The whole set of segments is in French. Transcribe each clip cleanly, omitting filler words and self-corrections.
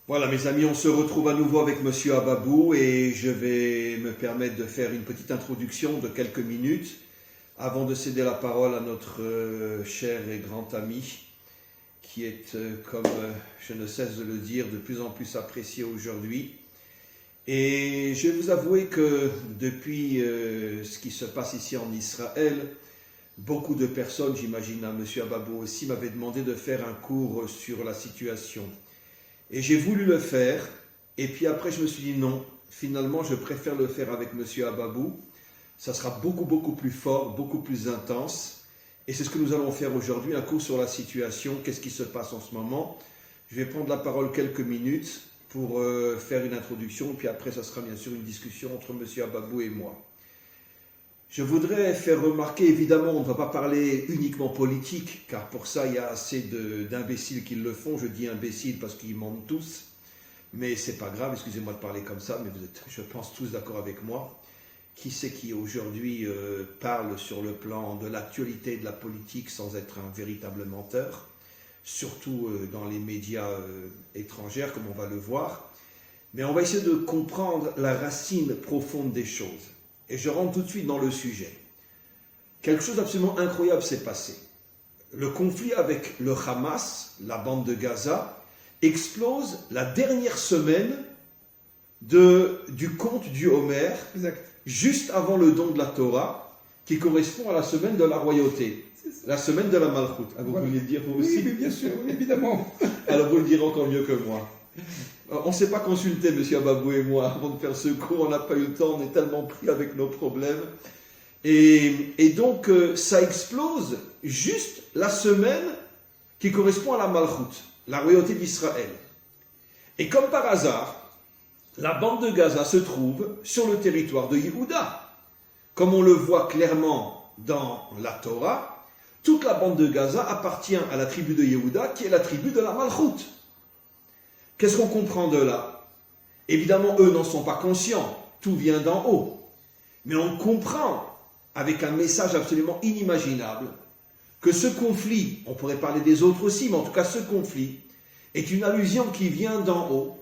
Voilà mes amis, on se retrouve à nouveau avec Monsieur Ababou et je vais me permettre de faire une petite introduction de quelques minutes avant de céder la parole à notre cher et grand ami qui est, comme je ne cesse de le dire, de plus en plus apprécié aujourd'hui. Et je vais vous avouer que depuis ce qui se passe ici en Israël, beaucoup de personnes, j'imagine à Monsieur Ababou aussi, m'avaient demandé de faire un cours sur la situation. Et j'ai voulu le faire, et puis après je me suis dit non, finalement je préfère le faire avec Monsieur Ababou. Ça sera beaucoup plus fort, beaucoup plus intense. Et c'est ce que nous allons faire aujourd'hui, un cours sur la situation, qu'est-ce qui se passe en ce moment. Je vais prendre la parole quelques minutes pour faire une introduction, puis après ça sera bien sûr une discussion entre Monsieur Ababou et moi. Je voudrais faire remarquer, évidemment, on ne va pas parler uniquement politique, car pour ça, il y a assez d'imbéciles qui le font. Je dis imbéciles parce qu'ils mentent tous, mais c'est pas grave, excusez-moi de parler comme ça, mais vous êtes, je pense, tous d'accord avec moi. Qui c'est qui aujourd'hui parle sur le plan de l'actualité de la politique sans être un véritable menteur, surtout dans les médias étrangers, comme on va le voir. Mais on va essayer de comprendre la racine profonde des choses. Et je rentre tout de suite dans le sujet. Quelque chose d'absolument incroyable s'est passé. Le conflit avec le Hamas, la bande de Gaza, explose la dernière semaine du conte du Homer, juste avant le don de la Torah, qui correspond à la semaine de la royauté, la semaine de la Malchut. Ah, vous pouviez le dire vous aussi? Oui, bien sûr, évidemment. Alors vous le direz encore mieux que moi. On ne s'est pas consulté, Monsieur Ababou et moi, avant de faire ce cours, on n'a pas eu le temps, on est tellement pris avec nos problèmes. Et donc, ça explose juste la semaine qui correspond à la Malchut, la royauté d'Israël. Et comme par hasard, la bande de Gaza se trouve sur le territoire de Yehuda. Comme on le voit clairement dans la Torah, toute la bande de Gaza appartient à la tribu de Yehuda, qui est la tribu de la Malchut. Qu'est-ce qu'on comprend de là? Évidemment, eux n'en sont pas conscients, tout vient d'en haut. Mais on comprend, avec un message absolument inimaginable, que ce conflit, on pourrait parler des autres aussi, mais en tout cas ce conflit, est une allusion qui vient d'en haut,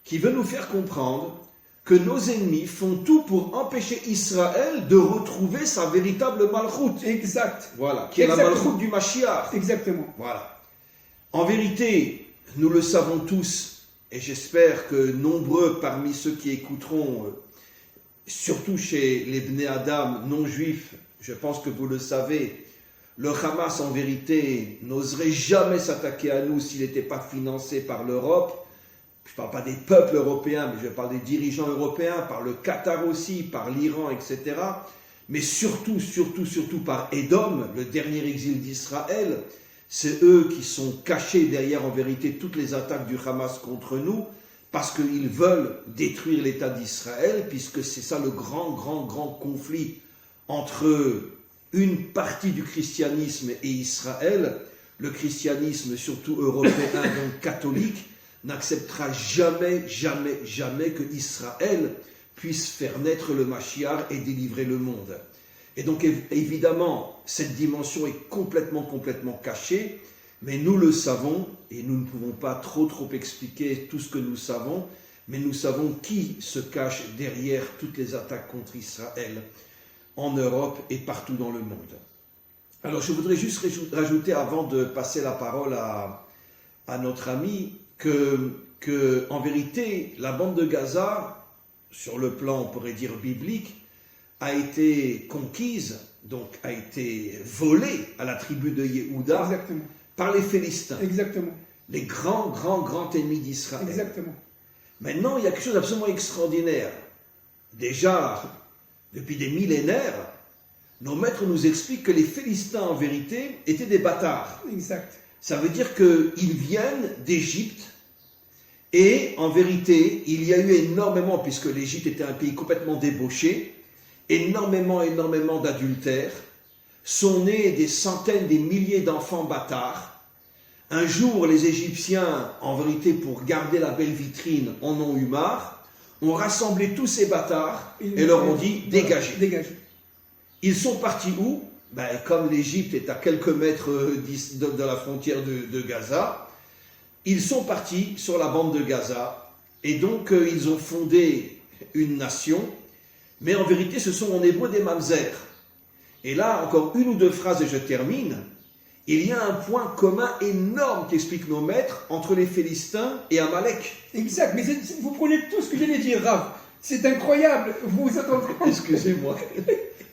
qui veut nous faire comprendre que nos ennemis font tout pour empêcher Israël de retrouver sa véritable Malchut. Exact. Voilà, qui est la Malchut du Mashiach. Exactement. Voilà. En vérité, nous le savons tous, et j'espère que nombreux parmi ceux qui écouteront, surtout chez les Bnei Adam non-juifs, je pense que vous le savez, le Hamas en vérité n'oserait jamais s'attaquer à nous s'il n'était pas financé par l'Europe. Je ne parle pas des peuples européens, mais je parle des dirigeants européens, par le Qatar aussi, par l'Iran, etc. Mais surtout par Édom, le dernier exil d'Israël. C'est eux qui sont cachés derrière, en vérité, toutes les attaques du Hamas contre nous, parce qu'ils veulent détruire l'État d'Israël, puisque c'est ça le grand conflit entre une partie du christianisme et Israël. Le christianisme, surtout européen, donc catholique, n'acceptera jamais que Israël puisse faire naître le Mashiach et délivrer le monde. Et donc évidemment, cette dimension est complètement cachée, mais nous le savons, et nous ne pouvons pas trop expliquer tout ce que nous savons, mais nous savons qui se cache derrière toutes les attaques contre Israël en Europe et partout dans le monde. Alors je voudrais juste rajouter, avant de passer la parole à notre ami, que en vérité, la bande de Gaza, sur le plan, on pourrait dire, biblique, a été conquise, donc a été volée à la tribu de Yehuda. Exactement. Par les Philistins. Exactement. Les grands ennemis d'Israël. Exactement. Maintenant, il y a quelque chose d'absolument extraordinaire. Déjà, depuis des millénaires, nos maîtres nous expliquent que les Philistins, en vérité, étaient des bâtards. Exact. Ça veut dire qu'ils viennent d'Égypte, et en vérité, il y a eu énormément, puisque l'Égypte était un pays complètement débauché, énormément d'adultères, sont nés des centaines, des milliers d'enfants bâtards. Un jour, les Égyptiens, en vérité, pour garder la belle vitrine, en ont eu marre, ont rassemblé tous ces bâtards et leur ont dit « dégagez ». Ils sont partis où? Comme l'Égypte est à quelques mètres de la frontière de Gaza, ils sont partis sur la bande de Gaza, et donc ils ont fondé une nation, mais en vérité ce sont en hébreu des mamzer. Et là, encore une ou deux phrases et je termine. Il y a un point commun énorme qu'expliquent nos maîtres entre les Philistins et Amalek. Exact, mais vous prenez tout ce que j'allais dire, Rav. C'est incroyable, vous êtes en train de...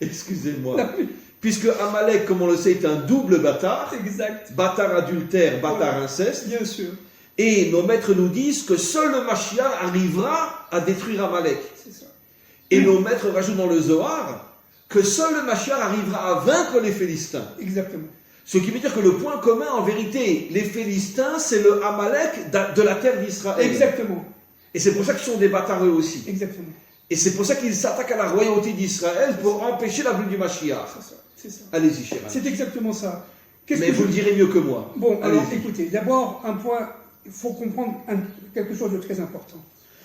Excusez-moi. Puisque Amalek, comme on le sait, est un double bâtard. Exact. Bâtard adultère, bâtard inceste. Bien sûr. Et nos maîtres nous disent que seul le Mashiach arrivera à détruire Amalek. C'est ça. Et nos maîtres rajoutent dans le Zohar que seul le Mashiach arrivera à vaincre les Philistins. Exactement. Ce qui veut dire que le point commun, en vérité, les Philistins, c'est le Amalek de la terre d'Israël. Exactement. Et c'est pour ça qu'ils sont des bâtards eux aussi. Exactement. Et c'est pour ça qu'ils s'attaquent à la royauté d'Israël pour empêcher la venue du Mashiach. C'est ça. Allez-y, Chéran. C'est exactement ça. Mais vous le direz mieux que moi. Bon, alors allez-y. écoutez, d'abord, un point, il faut comprendre quelque chose de très important.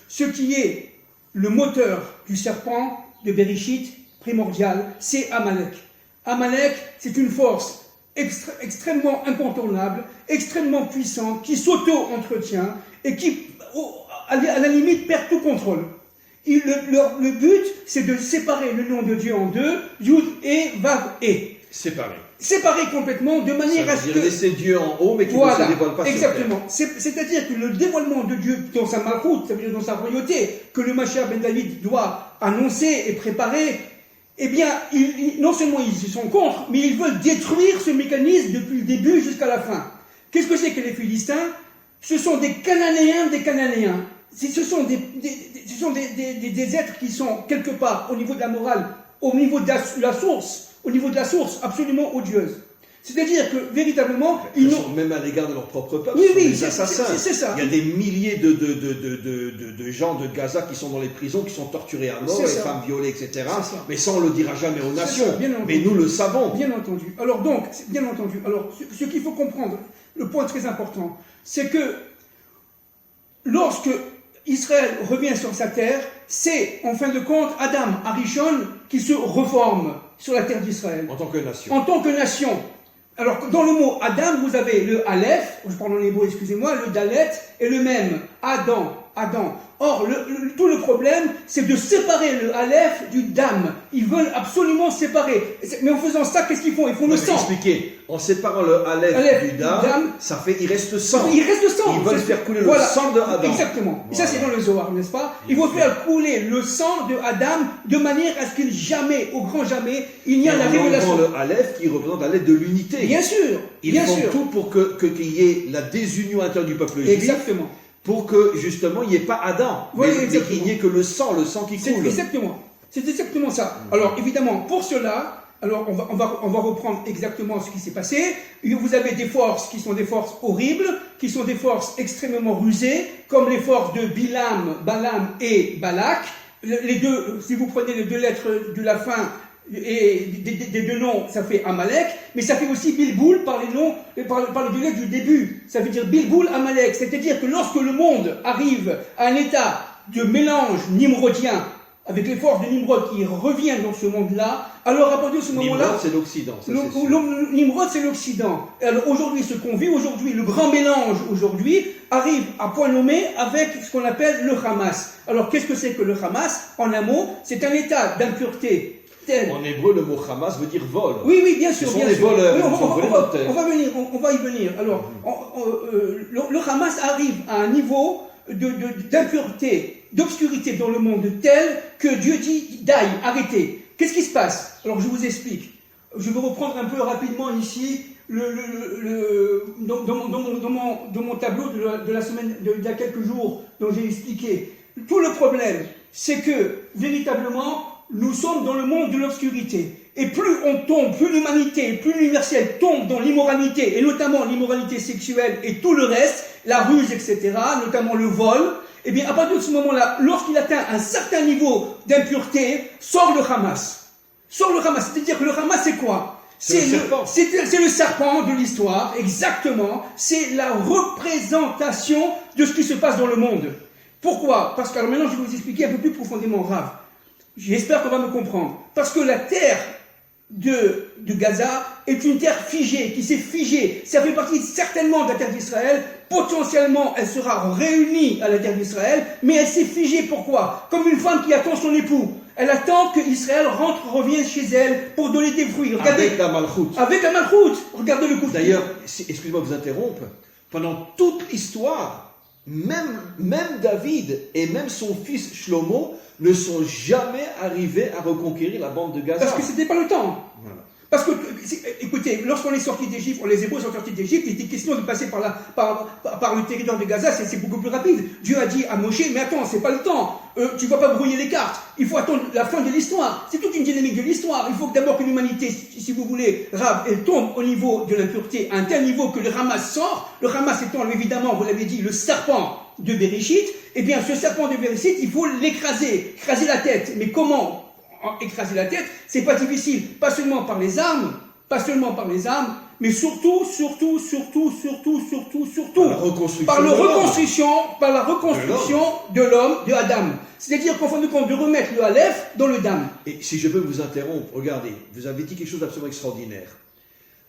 Ce qui est le moteur du serpent de Bereshit, primordial, c'est Amalek. Amalek, c'est une force extrêmement incontournable, extrêmement puissante, qui s'auto-entretient et qui, à la limite, perd tout contrôle. Le but, c'est de séparer le nom de Dieu en deux, Yud et Vav et. Séparer complètement de manière à ce que... laisser Dieu en haut, mais qui voilà, ne se dévoile pas exactement. C'est-à-dire que le dévoilement de Dieu dans sa malchoute, ça veut dire dans sa royauté, que le Mashiach ben David doit annoncer et préparer, eh bien, non seulement ils sont contre, mais ils veulent détruire ce mécanisme depuis le début jusqu'à la fin. Qu'est-ce que c'est que les Philistins? Ce sont des Cananéens des Cananéens. Ce sont des êtres qui sont quelque part au niveau de la morale, au niveau de la source, absolument odieuse. C'est-à-dire que véritablement, ils sont même à l'égard de leur propre peuple. Oui, des assassins. C'est ça. Il y a des milliers de gens de Gaza qui sont dans les prisons, qui sont torturés à mort, les femmes violées, etc. Mais ça, on ne le dira jamais aux nations. Mais nous le savons. Bien entendu. Alors donc, ce qu'il faut comprendre, le point très important, c'est que lorsque Israël revient sur sa terre, c'est en fin de compte Adam Arishon qui se reforme sur la terre d'Israël. En tant que nation. En tant que nation. Alors, dans le mot Adam, vous avez le Aleph, je parle en hébreu, excusez-moi, le Dalet et le même, Adam. Or, tout le problème, c'est de séparer le Aleph du Dam. Ils veulent absolument séparer. Mais en faisant ça, qu'est-ce qu'ils font? Ils font le sang. Expliquez. En séparant le Aleph du Dam, ça fait, il reste sang. Il reste sang. Ils veulent faire couler le sang de Adam. Exactement. Et ça, c'est dans le Zohar, n'est-ce pas? Ils vont faire couler le sang de Adam de manière à ce qu'il jamais, au grand jamais, il n'y a la révélation. Le Aleph qui représente la lettre de l'unité. Bien sûr. Ils font tout pour qu'il y ait la désunion intérieure du peuple juif. Exactement. Pour que, justement, il n'y ait pas Adam, mais qu'il n'y ait que le sang qui coule. C'est exactement ça. Alors, évidemment, pour cela, alors on va reprendre exactement ce qui s'est passé. Vous avez des forces qui sont des forces horribles, qui sont des forces extrêmement rusées, comme les forces de Balaam et Balak. Les deux, si vous prenez les deux lettres de la fin, et des deux noms, ça fait Amalek, mais ça fait aussi Bilboul par les deux lettres du début. Ça veut dire Bilboul Amalek, c'est-à-dire que lorsque le monde arrive à un état de mélange nimrodien avec les forces de Nimrod qui reviennent dans ce monde-là, alors à partir de ce moment-là... Nimrod, c'est l'Occident. Nimrod, c'est l'Occident. Alors aujourd'hui, ce qu'on vit aujourd'hui, le grand mélange aujourd'hui, arrive à point nommé avec ce qu'on appelle le Hamas. Alors qu'est-ce que c'est que le Hamas? En un mot, c'est un état d'impureté. En hébreu, le mot Hamas veut dire vol. Oui, bien sûr. Ce sont des voleurs. Oui, on va y venir. Alors, le Hamas arrive à un niveau d'impureté, d'obscurité dans le monde tel que Dieu dit d'aille, arrêtez. Qu'est-ce qui se passe? Alors, je vous explique. Je vais reprendre un peu rapidement ici dans mon tableau de la semaine d'il y a quelques jours dont j'ai expliqué. Tout le problème, c'est que véritablement nous sommes dans le monde de l'obscurité. Et plus on tombe, plus l'humanité, plus l'universel tombe dans l'immoralité, et notamment l'immoralité sexuelle et tout le reste, la ruse, etc., notamment le vol, eh bien, à partir de ce moment-là, lorsqu'il atteint un certain niveau d'impureté, sort le Hamas. C'est-à-dire que le Hamas, c'est quoi? C'est le serpent de l'histoire, exactement. C'est la représentation de ce qui se passe dans le monde. Pourquoi? Parce que, alors maintenant, je vais vous expliquer un peu plus profondément, Rav. J'espère qu'on va me comprendre. Parce que la terre de Gaza est une terre figée, qui s'est figée. Ça fait partie certainement de la terre d'Israël. Potentiellement, elle sera réunie à la terre d'Israël, mais elle s'est figée. Pourquoi? Comme une femme qui attend son époux. Elle attend qu'Israël revienne chez elle pour donner des fruits. Regardez, avec la malchoute. Avec la malchoute. Regardez le coup. D'ailleurs, excusez-moi de vous interrompre, pendant toute l'histoire, même David et même son fils Shlomo ne sont jamais arrivés à reconquérir la bande de Gaza. Parce que ce n'était pas le temps. Voilà. Parce que, écoutez, lorsqu'on est sorti d'Égypte, les Hébreux sont sortis d'Égypte, il était question de passer par le territoire de Gaza, c'est beaucoup plus rapide. Dieu a dit à Moshe, mais attends, c'est pas le temps, tu vas pas brouiller les cartes, il faut attendre la fin de l'histoire. C'est toute une dynamique de l'histoire. Il faut d'abord que l'humanité, si vous voulez, elle tombe au niveau de l'impureté, à un tel niveau que le Hamas sort, le Hamas étant évidemment, vous l'avez dit, le serpent de Bereshit, eh bien ce serpent de Bereshit, il faut l'écraser, écraser la tête. Mais comment écraser la tête? C'est pas difficile, pas seulement par les armes, mais surtout, par la reconstruction de l'homme, de Adam. C'est-à-dire qu'en fin de compte, de remettre le Aleph dans le Dam. Et si je peux vous interrompre, regardez, vous avez dit quelque chose d'absolument extraordinaire.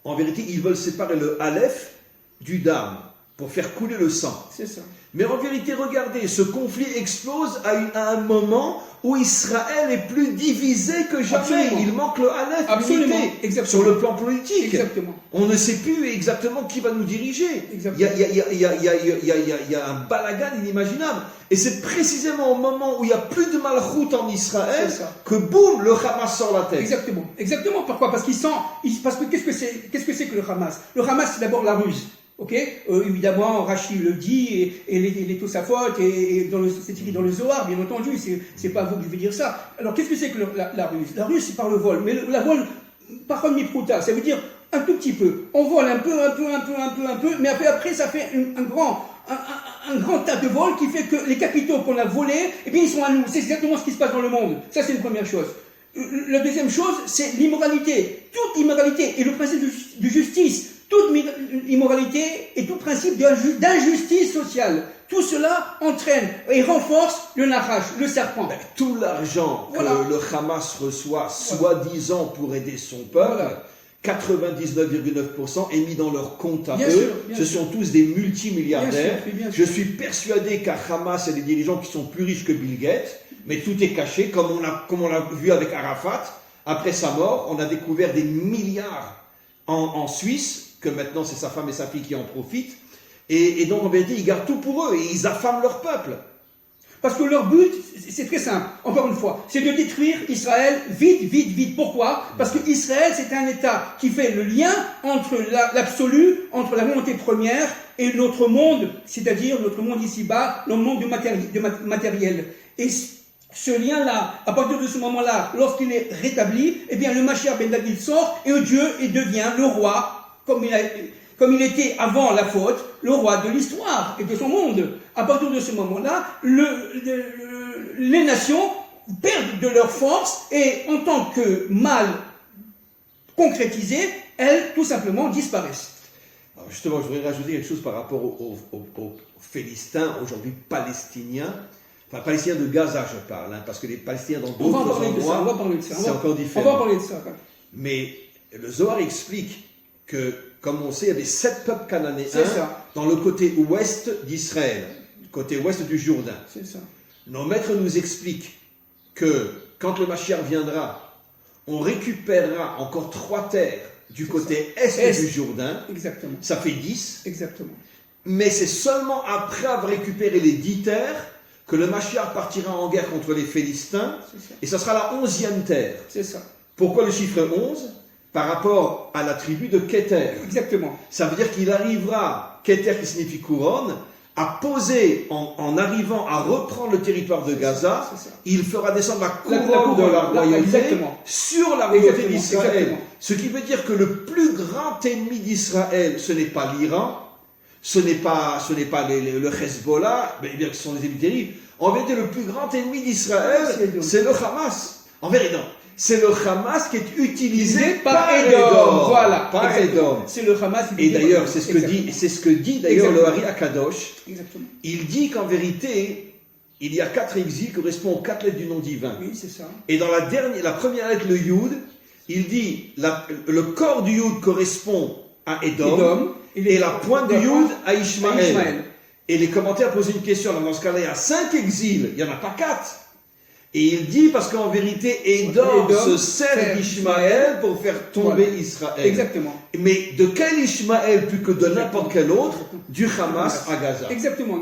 En vérité, ils veulent séparer le Aleph du Dam pour faire couler le sang. C'est ça. Mais en vérité, regardez, ce conflit explose à un moment où Israël est plus divisé que jamais. Absolument. Il manque le Aleph, Absolument. l'unité, sur le plan politique. Exactement. On ne sait plus exactement qui va nous diriger. Exactement. Il y a un balagan inimaginable. Et c'est précisément au moment où il n'y a plus de malchoute en Israël que boum, le Hamas sort la tête. Exactement. Exactement. Pourquoi? Parce que qu'est-ce que c'est que le Hamas? Le Hamas, c'est d'abord la ruse. Ok, évidemment, Rachi le dit, et les Tosafot, et c'est écrit dans le Zohar, bien entendu, c'est pas vous que je vais dire ça. Alors, qu'est-ce que c'est que la ruse? La ruse, c'est par le vol, mais la vol, par contre, mi-prouta, ça veut dire un tout petit peu. On vole un peu, mais après, ça fait un grand tas de vols qui fait que les capitaux qu'on a volés, eh bien, ils sont à nous. C'est exactement ce qui se passe dans le monde. Ça, c'est une première chose. La deuxième chose, c'est l'immoralité. Toute immoralité et le principe de justice. Toute immoralité et tout principe d'injustice sociale. Tout cela entraîne et renforce le Nachash, le serpent. Tout l'argent que le Hamas reçoit, soi-disant pour aider son peuple, 99,9% est mis dans leur compte à eux. Ce sont tous des multimilliardaires. Bien sûr. Je suis persuadé qu'à Hamas, il y a des dirigeants qui sont plus riches que Bill Gates, mais tout est caché, comme on l'a vu avec Arafat. Après sa mort, on a découvert des milliards en Suisse, que maintenant c'est sa femme et sa fille qui en profitent, et donc en vérité ils gardent tout pour eux, et ils affament leur peuple. Parce que leur but, c'est très simple, encore une fois, c'est de détruire Israël vite. Pourquoi? Parce que Israël, c'est un État qui fait le lien entre l'absolu, entre la volonté première et notre monde, c'est-à-dire notre monde ici-bas, le monde matériel. Et ce lien-là, à partir de ce moment-là, lorsqu'il est rétabli, eh bien le Mashiach ben David sort, et Dieu devient le roi, comme il était avant la faute, le roi de l'histoire et de son monde. À partir de ce moment-là, les nations perdent de leur force et en tant que mal concrétisé, elles tout simplement disparaissent. Alors justement, je voudrais rajouter quelque chose par rapport aux Philistins, aujourd'hui palestiniens. Enfin, Palestiniens de Gaza, je parle, parce que les Palestiniens dans d'autres endroits, c'est encore différent. On va parler de ça. Mais le Zohar explique que, comme on sait, il y avait 7 peuples cananéens dans le côté ouest d'Israël, côté ouest du Jourdain. C'est ça. Nos maîtres nous expliquent que quand le Mashiach viendra, on récupérera encore 3 terres du côté est du Jourdain. Exactement. Ça fait 10. Exactement. Mais c'est seulement après avoir récupéré les 10 terres que le Mashiach partira en guerre contre les Philistins. Et ça sera la 11e terre. C'est ça. Pourquoi le chiffre 11 ? Par rapport à la tribu de Keter. Exactement. Ça veut dire qu'il arrivera, Keter qui signifie couronne, à poser, en arrivant à reprendre le territoire de Gaza, il fera descendre la couronne de la royauté sur la royauté d'Israël. Ce qui veut dire que le plus grand ennemi d'Israël, ce n'est pas l'Iran, ce n'est pas le Hezbollah, mais bien que ce sont des ennemis terribles. En vérité, le plus grand ennemi d'Israël, c'est le Hamas. En vérité, non. C'est le Hamas qui est utilisé par Edom. Voilà. Par Edom. C'est le Hamas. Et d'ailleurs, c'est ce que dit d'ailleurs le Hari Akadosh. Exactement. Il dit qu'en vérité, il y a 4 exils qui correspondent aux 4 lettres du nom divin. Oui, c'est ça. Et dans la première lettre, le Yud, il dit le corps du Yud correspond à Édom, Édom, et la pointe du Yud à Ishmaël. Ishmaël. Et les commentaires posent une question. Dans ce cas-là, il y a 5 exils, il n'y en a pas 4. Et il dit, parce qu'en vérité, Édom se sert d'Ishmaël pour faire tomber Israël. Exactement. Mais de quel Ishmaël plus que de n'importe quel autre? Du Hamas à Gaza. Exactement.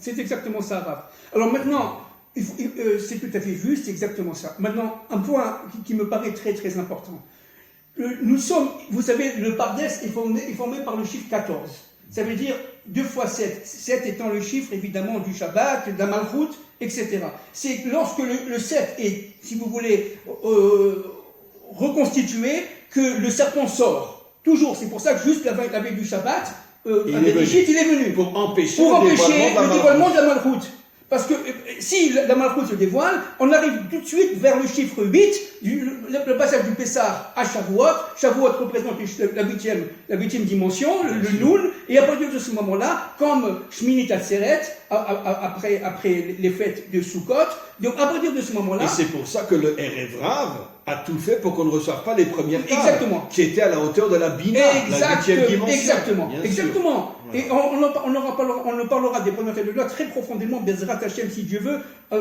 C'est exactement ça, Rav. Alors maintenant, c'est tout à fait juste, c'est exactement ça. Maintenant, un point qui me paraît très très important. Nous sommes, vous savez, le Pardes est formé par le chiffre 14. Ça veut dire 2 fois 7. 7 étant le chiffre, évidemment, du Shabbat, de la Malchut, etc. C'est lorsque le 7 est, si vous voulez, reconstitué, que le serpent sort. Toujours, c'est pour ça que juste la veille du Shabbat, avec l'Égypte, il est venu. Pour empêcher le dévoilement de la Malchut. Parce que si la Malchut se dévoile, on arrive tout de suite vers le chiffre 8, le passage du Pessah à Shavuot. Shavuot représente la 8e dimension, le Noun, et à partir de ce moment-là, comme Shminit Atzeret, après les fêtes de Sukkot, donc à partir de ce moment-là... Et c'est pour ça que le Erev Rav a tout fait pour qu'on ne reçoive pas les premières tables. Exactement. Qui étaient à la hauteur de la Bina, la 8e dimension. Exactement. Et on en parlera des premières tables de loi très profondément, Bezrat Hashem, si Dieu veut,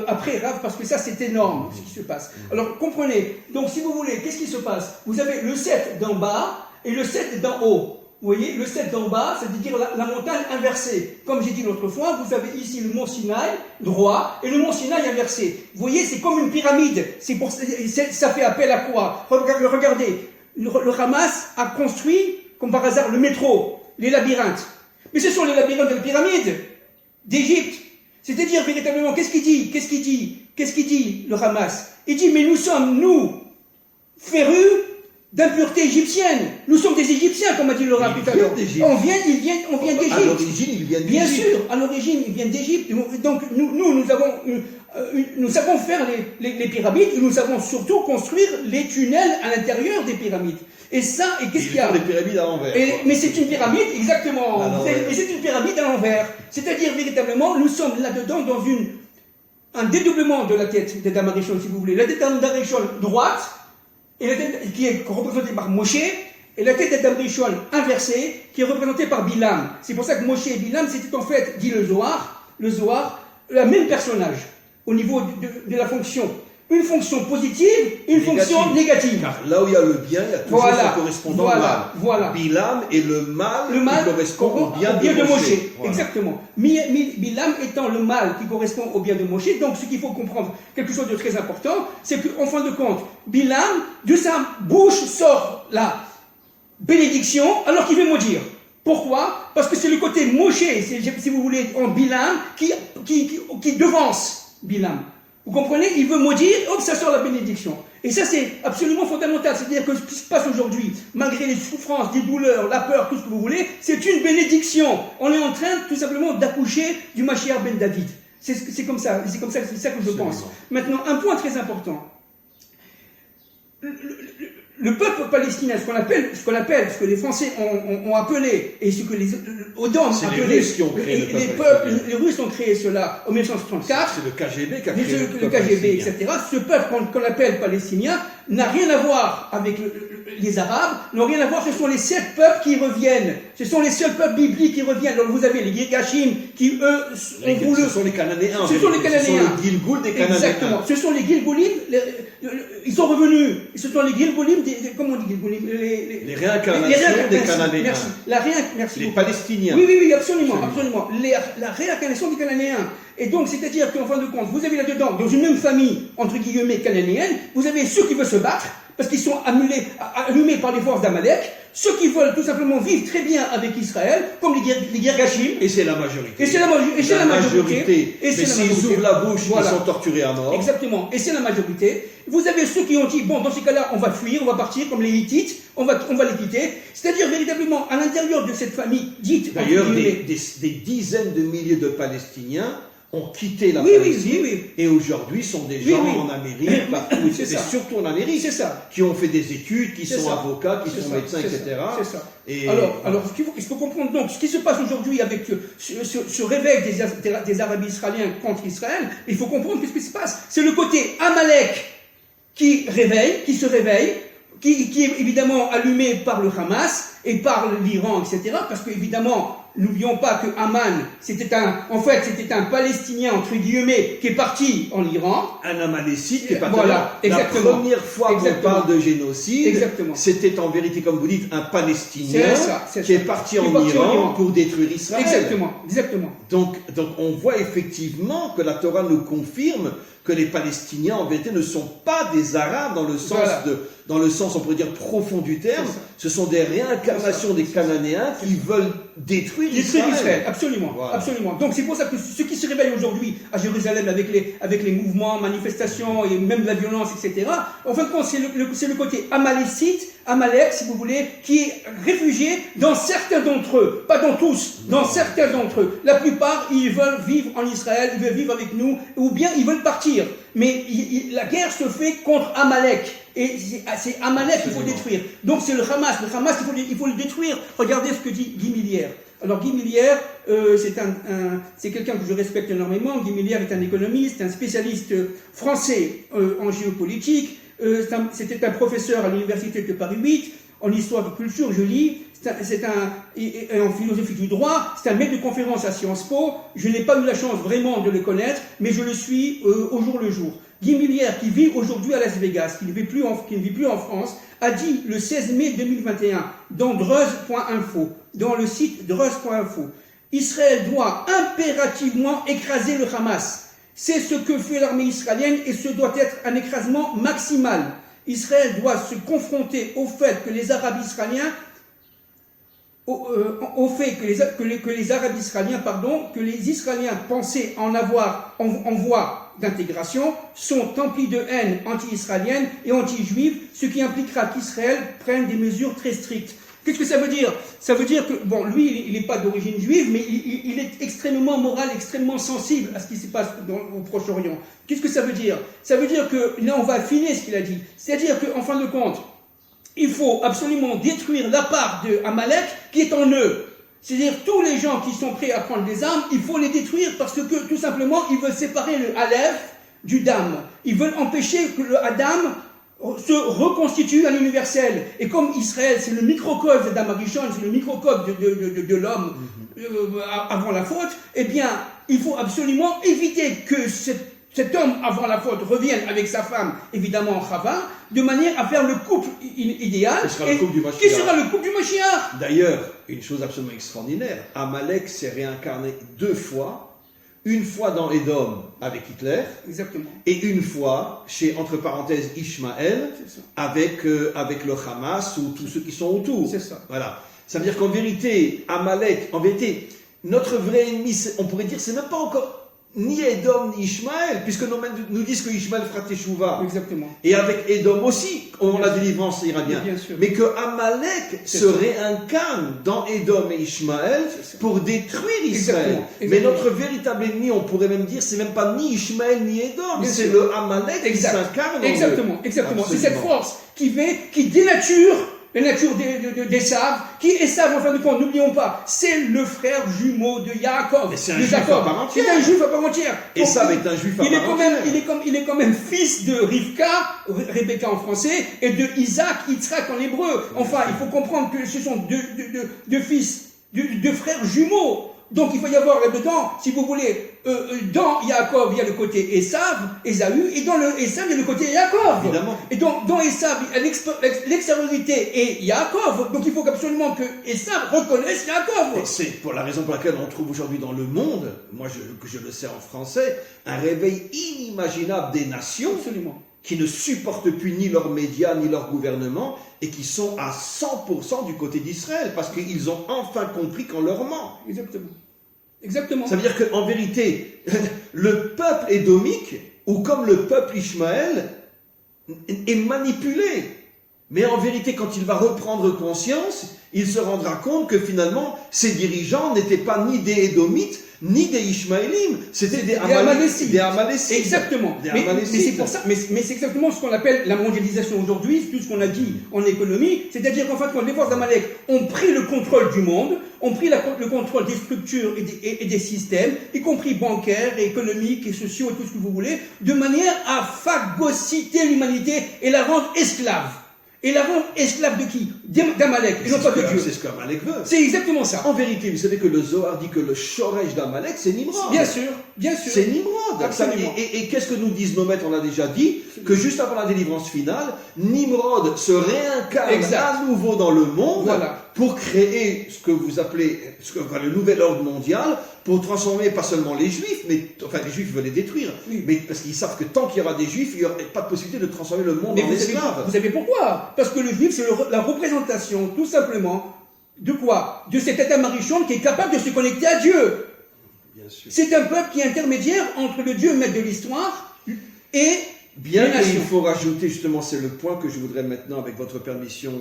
après Rav, parce que ça c'est énorme ce qui se passe. Alors comprenez, donc si vous voulez, qu'est-ce qui se passe? Vous avez le 7 d'en bas et le 7 d'en haut. Vous voyez, le 7 d'en bas, c'est-à-dire la montagne inversée. Comme j'ai dit l'autre fois, vous avez ici le mont Sinaï, droit, et le mont Sinaï inversé. Vous voyez, c'est comme une pyramide. Ça fait appel à quoi? Regardez, le Hamas a construit, comme par hasard, le métro, les labyrinthes. Mais ce sont les labyrinthes de la pyramide d'Égypte. C'est-à-dire, véritablement, qu'est-ce qu'il dit, le Hamas? Il dit, mais nous sommes, férus d'impureté égyptienne. Nous sommes des Égyptiens, comme a dit le Rav tout à l'heure. On vient d'Égypte. À l'origine, ils viennent d'Égypte. Bien sûr, à l'origine, ils viennent d'Égypte. Donc, nous savons faire les pyramides, et nous savons surtout construire les tunnels à l'intérieur des pyramides. Et ça, et qu'est-ce qu'il y a? Des pyramides à l'envers. Mais c'est une pyramide, exactement. Et c'est une pyramide à l'envers. C'est-à-dire, véritablement, nous sommes là-dedans dans un dédoublement de la tête des Damarishon, si vous voulez. La tête d'Amarishon droite, et la tête qui est représentée par Moshe, et la tête d'Amarishon inversée, qui est représentée par Bilam. C'est pour ça que Moshe et Bilam, c'était en fait, dit le Zohar, le même personnage, au niveau de la fonction. Une fonction positive, une fonction négative. Car là où il y a le bien, il y a toujours son correspondant mal. Voilà. Bilam est le mal qui correspond au bien de Moshe. Voilà. Exactement. Bilam étant le mal qui correspond au bien de Moshe. Donc ce qu'il faut comprendre, quelque chose de très important, c'est qu'en fin de compte, Bilam, de sa bouche sort la bénédiction alors qu'il veut maudire. Pourquoi? Parce que c'est le côté Moshe, si vous voulez, en Bilam, qui devance Bilam. Vous comprenez? Il veut maudire, hop, ça sort la bénédiction. Et ça, c'est absolument fondamental. C'est-à-dire que ce qui se passe aujourd'hui, malgré les souffrances, les douleurs, la peur, tout ce que vous voulez, c'est une bénédiction. On est en train, tout simplement, d'accoucher du Mashiach ben David. C'est comme ça. C'est ça que je pense. Maintenant, un point très important. Le peuple palestinien, ce que les Français ont appelé, et ce que les Odom appelaient, les Russes ont créé cela en 1934. C'est le KGB qui a créé le KGB, etc. Ce peuple qu'on appelle palestinien n'a rien à voir avec les Arabes, n'ont rien à voir, ce sont les 7 peuples qui reviennent. Ce sont les seuls peuples bibliques qui reviennent. Donc vous avez les Girgashim qui, eux, ce sont les Cananéens. Ce sont les Cananéens. Ce sont les Gilgoul des Cananéens. Exactement. Ce sont les Gilgoulim, ils sont revenus. Ce sont les Gilgoulim, comment on dit Gilgoulim? Les réincarnations des Cananéens. Merci. Les Palestiniens. Oui, absolument. La réincarnation des Cananéens. Et donc, c'est-à-dire qu'en fin de compte, vous avez là-dedans, dans une même famille, entre guillemets, cananéenne, vous avez ceux qui veulent se battre, parce qu'ils sont allumés par les forces d'Amalek, ceux qui veulent tout simplement vivre très bien avec Israël, comme les Girgashim. Et c'est la majorité. Et c'est la majorité. Mais s'ils ouvrent la bouche, ils sont torturés à mort. Exactement. Et c'est la majorité. Vous avez ceux qui ont dit, bon, dans ces cas-là, on va fuir, on va partir, comme les Hittites, on va les quitter. C'est-à-dire, véritablement, à l'intérieur de cette famille dite... D'ailleurs, des dizaines de milliers de Palestiniens ont quitté la Palestine et aujourd'hui sont des gens en Amérique, partout, et surtout en Amérique, qui ont fait des études, qui sont avocats, qui sont médecins, etc. C'est ça. Alors, il faut comprendre donc ce qui se passe aujourd'hui avec ce réveil des Arabes israéliens contre Israël. Il faut comprendre ce qui se passe. C'est le côté Amalek qui se réveille, qui est évidemment allumé par le Hamas et par l'Iran, etc. Parce qu'évidemment, n'oublions pas que Haman, c'était un Palestinien, entre guillemets, qui est parti en Iran. Un Amalécite qui est parti voilà, en Iran. La première fois qu'on parle de génocide, c'était en vérité, comme vous dites, un Palestinien qui est parti en Iran pour détruire Israël. Exactement. Donc on voit effectivement que la Torah nous confirme que les Palestiniens, en vérité, ne sont pas des Arabes dans le sens, on pourrait dire, profond du terme. Ce sont des réincarnations des Cananéens qui veulent détruire Israël. Absolument, absolument. Donc c'est pour ça que ceux qui se réveillent aujourd'hui à Jérusalem avec les mouvements, manifestations et même la violence, etc., en fin de compte, c'est le côté amalécite, Amalek, si vous voulez, qui est réfugié dans certains d'entre eux, pas dans tous, dans certains d'entre eux. La plupart, ils veulent vivre en Israël, ils veulent vivre avec nous, ou bien ils veulent partir. Mais la guerre se fait contre Amalek. Et c'est Amalek qu'il faut détruire. Donc c'est le Hamas. Le Hamas, il faut le détruire. Regardez ce que dit Guy Millière. Alors Guy Millière, c'est quelqu'un que je respecte énormément. Guy Millière est un économiste, un spécialiste français en géopolitique. C'était un professeur à l'université de Paris 8, en histoire de culture, je lis. Et en philosophie du droit, c'est un maître de conférence à Sciences Po. Je n'ai pas eu la chance vraiment de le connaître, mais je le suis au jour le jour. Guy Millière, qui vit aujourd'hui à Las Vegas, qui ne vit plus en France, a dit le 16 mai 2021 dans Druzz.info, dans le site Druzz.info, Israël doit impérativement écraser le Hamas. C'est ce que fait l'armée israélienne et ce doit être un écrasement maximal. Israël doit se confronter au fait que les Arabes israéliens que les Israéliens pensaient en voie d'intégration sont emplis de haine anti-israélienne et anti-juive, ce qui impliquera qu'Israël prenne des mesures très strictes. Qu'est-ce que ça veut dire? Ça veut dire que, bon, lui, il n'est pas d'origine juive, mais il est extrêmement moral, extrêmement sensible à ce qui se passe au Proche-Orient. Qu'est-ce que ça veut dire? Ça veut dire que, là, on va affiner ce qu'il a dit. C'est-à-dire qu'en fin de compte, il faut absolument détruire la part de Amalek qui est en eux. C'est-à-dire tous les gens qui sont prêts à prendre des armes, il faut les détruire parce que tout simplement, ils veulent séparer le Aleph du Dam. Ils veulent empêcher que le Adam se reconstitue à l'universel. Et comme Israël, c'est le microcosme d'Adam Arishon, c'est le microcosme de l'homme avant la faute, eh bien, il faut absolument éviter que cet homme, avant la faute, revienne avec sa femme, évidemment Chava, de manière à faire le couple idéal. Qui sera le couple du Mashiach. D'ailleurs, une chose absolument extraordinaire, Amalek s'est réincarné 2 fois. Une fois dans Édom avec Hitler, exactement, et une fois chez, entre parenthèses, Ishmaël, avec le Hamas ou tous ceux qui sont autour. C'est ça. Voilà. Ça veut dire qu'en vérité, Amalek, notre vrai ennemi, on pourrait dire, c'est même pas encore ni Édom ni Ishmaël, puisque nous disent que Ishmaël fera Teshuvah. Exactement. Et avec Édom aussi, la délivrance ira bien. Mais que Amalek se réincarne dans Édom et Ishmaël pour détruire Israël. Exactement. Mais notre véritable ennemi, on pourrait même dire, c'est même pas ni Ishmaël ni Édom, c'est le Amalek qui s'incarne. Exactement. C'est cette force qui dénature la nature d'Esav, qui Esav, en fin de compte, n'oublions pas, c'est le frère jumeau de Yaakov. C'est un juif à part entière. C'est un juif à part entière. Esav est un juif à part entière. Il est quand même fils de Rivka, Rebecca en français, et de Isaac, Yitzhak en hébreu. Enfin, il faut comprendre que ce sont deux frères jumeaux. Donc il faut y avoir là-dedans, si vous voulez, dans Yaakov, il y a le côté Esav, Ésaü, et dans le Esav, il y a le côté Yaakov. Évidemment. Et donc, dans Esav, l'extériorité est Yaakov, donc il faut absolument que Esav reconnaisse Yaakov. C'est pour la raison pour laquelle on trouve aujourd'hui dans le monde, moi je le sais en français, un réveil inimaginable des nations. Absolument. Qui ne supportent plus ni leurs médias, ni leur gouvernement, et qui sont à 100% du côté d'Israël, parce qu'ils ont enfin compris qu'on leur ment. Exactement. Ça veut dire qu'en vérité, le peuple édomique, ou comme le peuple Ishmaël, est manipulé. Mais en vérité, quand il va reprendre conscience, il se rendra compte que finalement, ses dirigeants n'étaient pas ni des Édomites, ni des Ishmaélim, c'était des Amalécites. Exactement. Mais c'est pour ça, mais c'est exactement ce qu'on appelle la mondialisation aujourd'hui, tout ce qu'on a dit en économie, c'est-à-dire qu'en fait, quand les forces d'Amalek ont pris le contrôle du monde, ont pris le contrôle des structures et des systèmes, y compris bancaires, et économiques et sociaux et tout ce que vous voulez, de manière à phagocyter l'humanité et la rendre esclave. et la rendre esclave de qui? D'Amalek, et non pas de Dieu. C'est ce qu'Amalek veut. C'est exactement ça. En vérité, vous savez que le Zohar dit que le Shoresh d'Amalek, c'est Nimrod. Bien sûr, bien sûr. C'est Nimrod. Absolument. Et qu'est-ce que nous disent nos maîtres? On a déjà dit que juste avant la délivrance finale, Nimrod se réincarne à nouveau dans le monde, voilà, pour créer ce que vous appelez le nouvel ordre mondial, pour transformer pas seulement les Juifs, mais enfin les Juifs veulent les détruire, oui, mais parce qu'ils savent que tant qu'il y aura des Juifs, il n'y aura pas de possibilité de transformer le monde en esclave. Vous savez pourquoi? Parce que le Juif, c'est la représentation, tout simplement, de quoi? De cet état marichon qui est capable de se connecter à Dieu. Bien sûr. C'est un peuple qui est intermédiaire entre le Dieu maître de l'histoire et bien les nations. Il faut rajouter, justement, c'est le point que je voudrais maintenant, avec votre permission,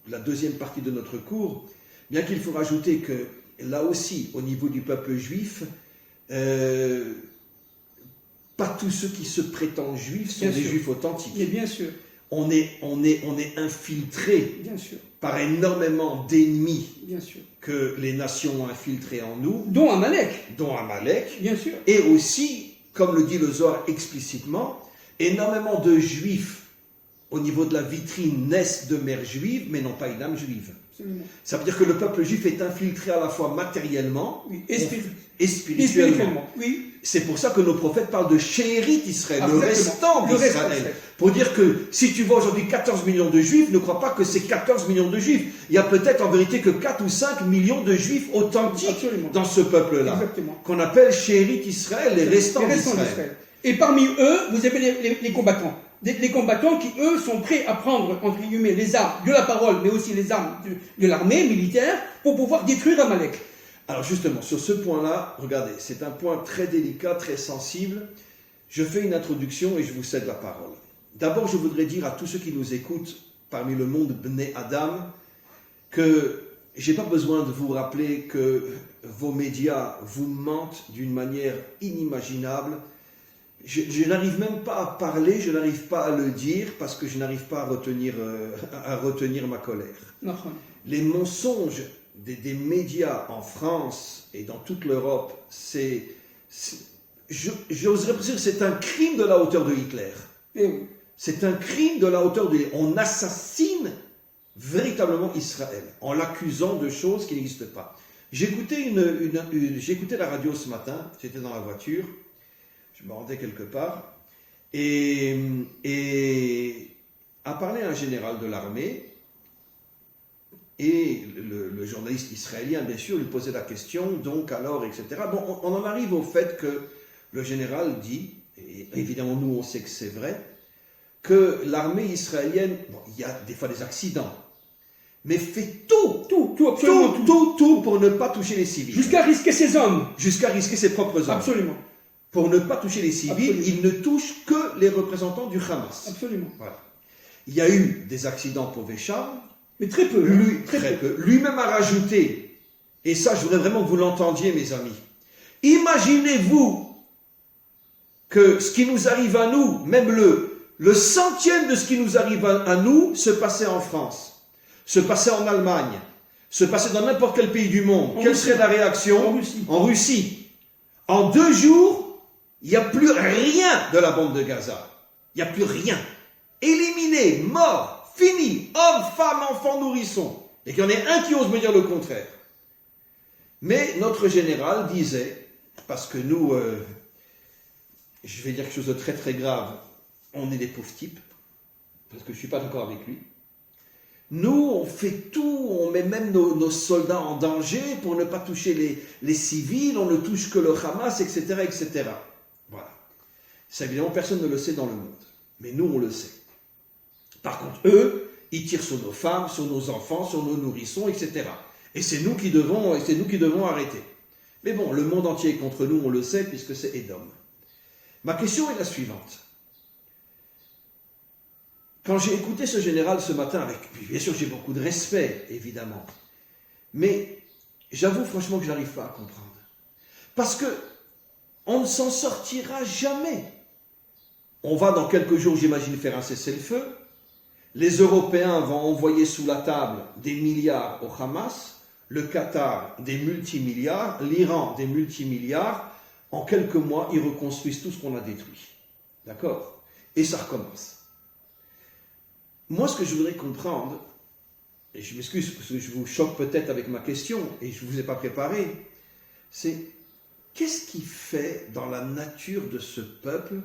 la deuxième partie de notre cours, bien qu'il faut rajouter que là aussi, au niveau du peuple juif, pas tous ceux qui se prétendent juifs sont des juifs authentiques. Mais bien sûr. On est infiltré par énormément d'ennemis que les nations ont infiltrés en nous. Dont Amalek. Bien sûr. Et aussi, comme le dit le Zohar explicitement, énormément de juifs au niveau de la vitrine naissent de mères juives, mais n'ont pas une âme juive. Absolument. Ça veut dire que le peuple juif est infiltré à la fois matériellement et spirituellement. Oui. C'est pour ça que nos prophètes parlent de Shérit Israël, le restant d'Israël. Pour dire que si tu vois aujourd'hui 14 millions de juifs, ne crois pas que c'est 14 millions de juifs. Il y a peut-être en vérité que 4 ou 5 millions de juifs authentiques dans ce peuple-là. Qu'on appelle Shérit Israël, les restants d'Israël. Et parmi eux, vous avez les combattants. Les combattants qui, eux, sont prêts à prendre, entre guillemets, les armes de la parole, mais aussi les armes de l'armée militaire pour pouvoir détruire Amalek. Alors justement, sur ce point-là, regardez, c'est un point très délicat, très sensible. Je fais une introduction et je vous cède la parole. D'abord, je voudrais dire à tous ceux qui nous écoutent parmi le monde Bnei Adam que je n'ai pas besoin de vous rappeler que vos médias vous mentent d'une manière inimaginable. Je n'arrive même pas à parler, je n'arrive pas à le dire parce que je n'arrive pas à retenir ma colère. Non. Les mensonges des médias en France et dans toute l'Europe, j'oserais dire que c'est un crime de la hauteur de Hitler. C'est un crime de la hauteur de... On assassine véritablement Israël en l'accusant de choses qui n'existent pas. J'écoutais la radio ce matin, j'étais dans la voiture, je me rendais quelque part, et a parlé un général de l'armée, et le journaliste israélien, bien sûr, lui posait la question, donc alors, etc. Bon, on en arrive au fait que le général dit, et évidemment nous on sait que c'est vrai, que l'armée israélienne, bon, il y a des fois des accidents, mais fait tout pour ne pas toucher les civils. Jusqu'à risquer ses hommes. Jusqu'à risquer ses propres hommes. Absolument. Pour ne pas toucher les civils, il ne touche que les représentants du Hamas. Absolument. Voilà. Il y a eu des accidents pour Vécham, mais très peu. Très peu. Lui-même a rajouté, et ça je voudrais vraiment que vous l'entendiez mes amis, imaginez-vous que ce qui nous arrive à nous, même le centième de ce qui nous arrive à nous, se passait en France, se passait en Allemagne, se passait dans n'importe quel pays du monde. Quelle serait la réaction? En Russie. En 2 jours, il n'y a plus rien de la bande de Gaza. Il n'y a plus rien. Éliminé, mort, fini, hommes, femmes, enfants, nourrissons. Et qu'il y en ait un qui ose me dire le contraire. Mais notre général disait, parce que nous, je vais dire quelque chose de très très grave, on est des pauvres types, parce que je ne suis pas d'accord avec lui. Nous, on fait tout, on met même nos soldats en danger pour ne pas toucher les civils, on ne touche que le Hamas, etc., etc. Voilà. Ça, évidemment, personne ne le sait dans le monde. Mais nous, on le sait. Par contre, eux, ils tirent sur nos femmes, sur nos enfants, sur nos nourrissons, etc. Et c'est nous qui devons arrêter. Mais bon, le monde entier est contre nous, on le sait, puisque c'est Édom. Ma question est la suivante. Quand j'ai écouté ce général ce matin, bien sûr j'ai beaucoup de respect, évidemment, mais j'avoue franchement que je n'arrive pas à comprendre. Parce que on ne s'en sortira jamais. On va dans quelques jours, j'imagine, faire un cessez-le-feu. Les Européens vont envoyer sous la table des milliards au Hamas, le Qatar des multimilliards, l'Iran des multimilliards. En quelques mois, ils reconstruisent tout ce qu'on a détruit. D'accord? Et ça recommence. Moi, ce que je voudrais comprendre, et je m'excuse parce que je vous choque peut-être avec ma question et je ne vous ai pas préparé, c'est qu'est-ce qui fait dans la nature de ce peuple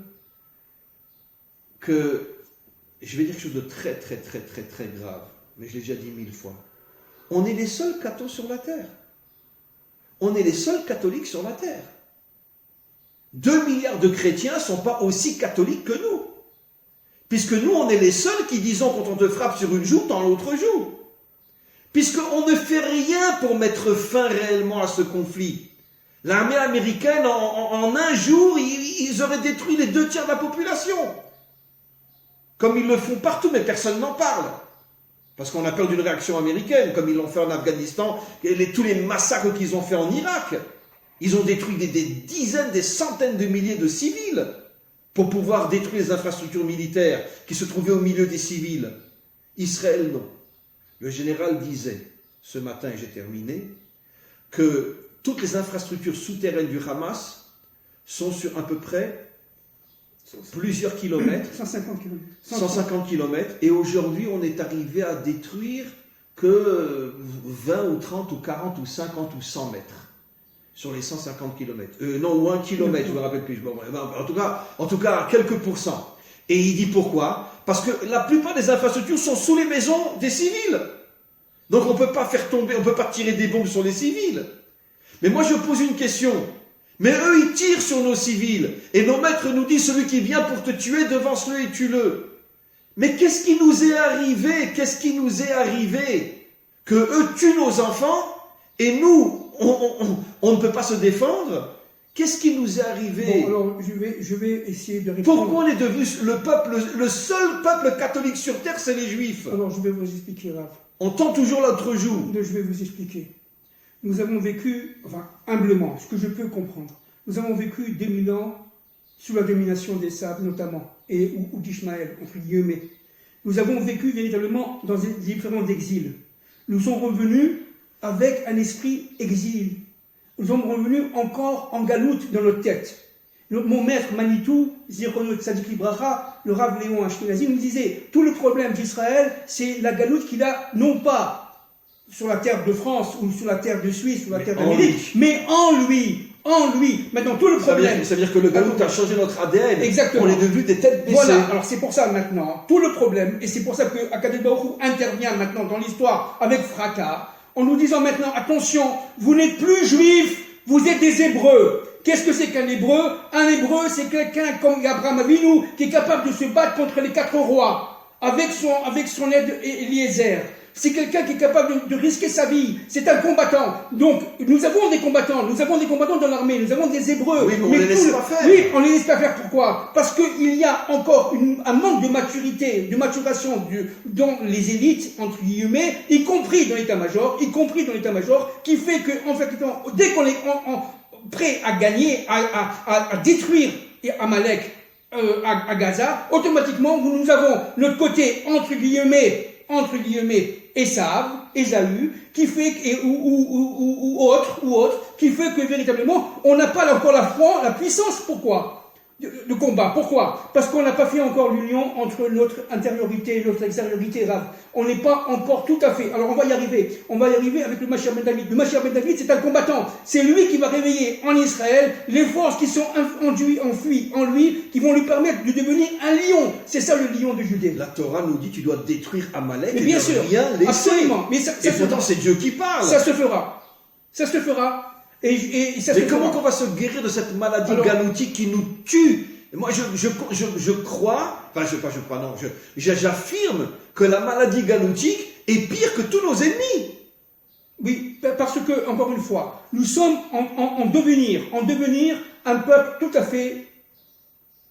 que, je vais dire quelque chose de très très très très très grave, mais je l'ai déjà dit 1000 fois, on est les seuls cathos sur la terre. On est les seuls catholiques sur la terre. 2 milliards de chrétiens ne sont pas aussi catholiques que nous. Puisque nous, on est les seuls qui disons quand on te frappe sur une joue, dans l'autre joue. Puisqu'on ne fait rien pour mettre fin réellement à ce conflit. L'armée américaine, en un jour, ils auraient détruit les 2 tiers de la population. Comme ils le font partout, mais personne n'en parle. Parce qu'on a peur d'une réaction américaine, comme ils l'ont fait en Afghanistan, et tous les massacres qu'ils ont fait en Irak. Ils ont détruit des dizaines, des centaines de milliers de civils pour pouvoir détruire les infrastructures militaires qui se trouvaient au milieu des civils. Israël, non. Le général disait, ce matin, et j'ai terminé, que toutes les infrastructures souterraines du Hamas sont sur à peu près plusieurs kilomètres. 150 kilomètres. Et aujourd'hui, on est arrivé à détruire que 20 ou 30 ou 40 ou 50 ou 100 mètres sur les 150 kilomètres. Non, ou 1 kilomètre, je ne me rappelle plus. En tout cas, quelques pourcents. Et il dit pourquoi? Parce que la plupart des infrastructures sont sous les maisons des civils. Donc on ne peut pas faire tomber, on ne peut pas tirer des bombes sur les civils. Mais moi je pose une question. Mais eux, ils tirent sur nos civils. Et nos maîtres nous disent, celui qui vient pour te tuer, devance-le et tue-le. Mais qu'est-ce qui nous est arrivé? Qu'est-ce qui nous est arrivé? Que eux tuent nos enfants et nous, on ne peut pas se défendre? Qu'est-ce qui nous est arrivé? Bon, alors, je vais essayer de répondre. Pourquoi on est devenu le seul peuple catholique sur terre, c'est les Juifs? Alors, je vais vous expliquer, Rav. On tend toujours l'autre joue. Je vais vous expliquer. Nous avons vécu, enfin, humblement, ce que je peux comprendre, nous avons vécu 2000 ans sous la domination des Sables, notamment, ou d'Ishmaël, entre guillemets. Nous avons vécu véritablement dans des différents exils. Nous sommes revenus avec un esprit exil. Nous sommes revenus encore en galoute dans notre tête. Mon maître Manitou, Zichrono Tzadik Libracha, le Rav Léon Ashkenazi, nous disait tout le problème d'Israël, c'est la galoute qu'il a, non pas sur la terre de France ou sur la terre de Suisse ou la terre d'Amérique, mais en lui. En lui. Maintenant, tout le problème. Ça veut dire que le galoute a changé notre ADN. Exactement. On est devenus des têtes baissées. Voilà. Alors c'est pour ça maintenant, tout le problème, et c'est pour ça que Akadosh Baruch Hu intervient maintenant dans l'histoire avec fracas, en nous disant maintenant, attention, vous n'êtes plus juifs, vous êtes des Hébreux. Qu'est-ce que c'est qu'un Hébreu? Un Hébreu, c'est quelqu'un comme Abraham Avinu, qui est capable de se battre contre les 4 rois, avec son aide Eliezer. C'est quelqu'un qui est capable de risquer sa vie. C'est un combattant. Donc, nous avons des combattants. Nous avons des combattants dans l'armée. Nous avons des Hébreux. Oui, mais on ne les laisse pas faire. Oui, on ne les laisse pas faire. Pourquoi? Parce qu'il y a encore un manque de maturité, de maturation dans les élites, entre guillemets, y compris dans l'état-major, qui fait que, en fait, dès qu'on est prêt à gagner, à détruire Amalek à Gaza, automatiquement, nous avons notre côté, entre guillemets, Ésaü, qui fait, ou autre, qui fait que véritablement, on n'a pas encore la puissance. Pourquoi? De combat. Pourquoi? Parce qu'on n'a pas fait encore l'union entre notre intériorité et notre extériorité, Rav. On n'est pas encore tout à fait. Alors on va y arriver. On va y arriver avec le Mashiach ben David. Le Mashiach ben David, c'est un combattant. C'est lui qui va réveiller en Israël les forces qui sont enfuies en lui, qui vont lui permettre de devenir un lion. C'est ça le lion de Judée. La Torah nous dit tu dois détruire Amalek mais bien sûr, rien laisser. Absolument. Mais et pourtant c'est Dieu qui parle. Ça se fera. Mais comment on va se guérir de cette maladie galoutique qui nous tue? Moi, j'affirme que la maladie galoutique est pire que tous nos ennemis. Oui, parce que, encore une fois, nous sommes en devenir un peuple tout à fait,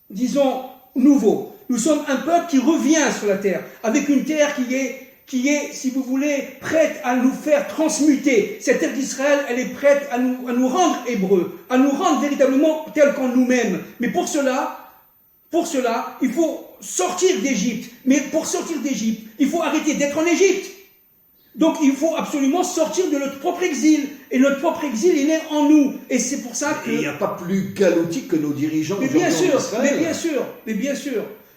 disons, nouveau. Nous sommes un peuple qui revient sur la terre, avec une terre qui est, si vous voulez, prête à nous faire transmuter. Cette terre d'Israël, elle est prête à nous rendre hébreux, à nous rendre véritablement tels qu'en nous-mêmes. Mais pour cela, il faut sortir d'Égypte. Mais pour sortir d'Égypte, il faut arrêter d'être en Égypte. Donc il faut absolument sortir de notre propre exil. Et notre propre exil, il est en nous. Et c'est pour ça que... Il n'y a pas plus galoutique que nos dirigeants. Mais bien sûr.